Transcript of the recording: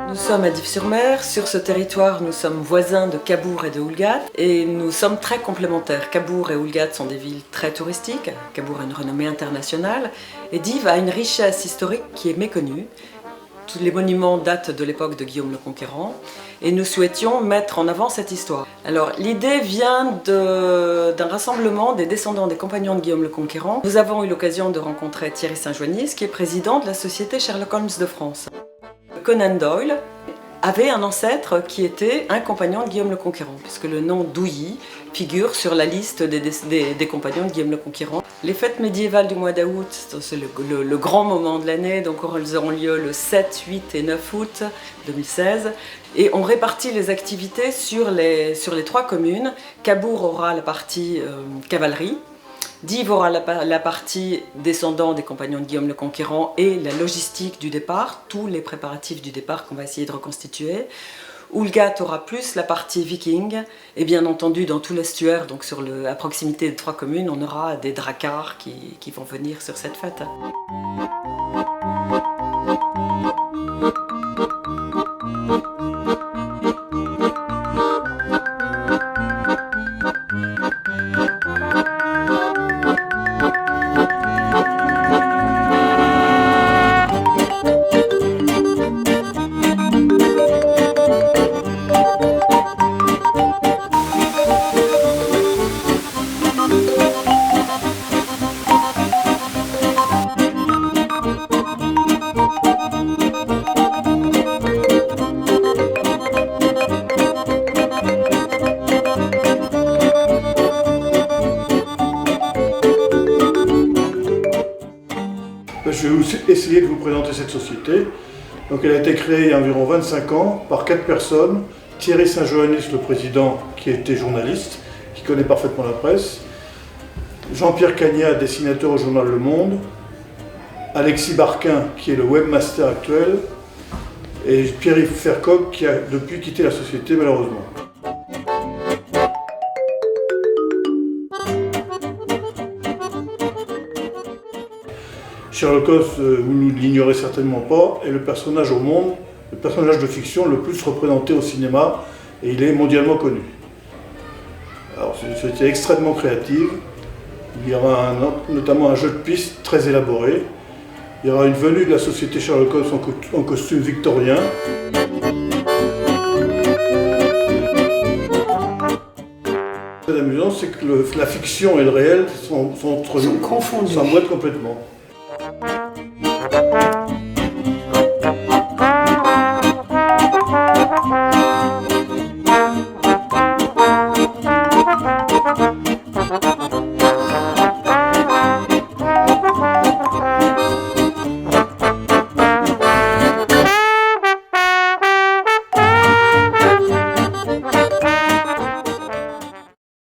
Nous sommes à Dives-sur-Mer. Sur ce territoire, nous sommes voisins de Cabourg et de Houlgate et nous sommes très complémentaires. Cabourg et Houlgate sont des villes très touristiques. Cabourg a une renommée internationale et Dives a une richesse historique qui est méconnue. Tous les monuments datent de l'époque de Guillaume le Conquérant et nous souhaitions mettre en avant cette histoire. Alors l'idée vient d'un rassemblement des descendants des compagnons de Guillaume le Conquérant. Nous avons eu l'occasion de rencontrer Thierry Saint-Joignis, qui est président de la société Sherlock Holmes de France. Conan Doyle avait un ancêtre qui était un compagnon de Guillaume le Conquérant, puisque le nom d'Ouilly figure sur la liste des compagnons de Guillaume le Conquérant. Les fêtes médiévales du mois d'août, c'est le grand moment de l'année, donc elles auront lieu le 7, 8 et 9 août 2016. Et on répartit les activités sur les 3 communes. Cabourg aura la partie cavalerie, Dives aura la partie descendant des compagnons de Guillaume le Conquérant et la logistique du départ, tous les préparatifs du départ qu'on va essayer de reconstituer. Houlgate aura plus la partie viking et bien entendu dans tout l'estuaire, donc à proximité des 3 communes, on aura des dracars qui vont venir sur cette fête. Je vais essayer de vous présenter cette société. Donc, elle a été créée il y a environ 25 ans par 4 personnes. Thierry Saint-Joignis, le président, qui était journaliste, qui connaît parfaitement la presse. Jean-Pierre Cagnat, dessinateur au journal Le Monde. Alexis Barquin, qui est le webmaster actuel. Et Pierre-Yves Fercoq, qui a depuis quitté la société malheureusement. Sherlock Holmes, vous ne l'ignorez certainement pas, est le personnage au monde, le personnage de fiction le plus représenté au cinéma, et il est mondialement connu. Alors c'est une société extrêmement créative, il y aura notamment un jeu de piste très élaboré, il y aura une venue de la société Sherlock Holmes en costume victorien. Ce qui est amusant, c'est que la fiction et le réel sont confondus, s'emboîtent complètement.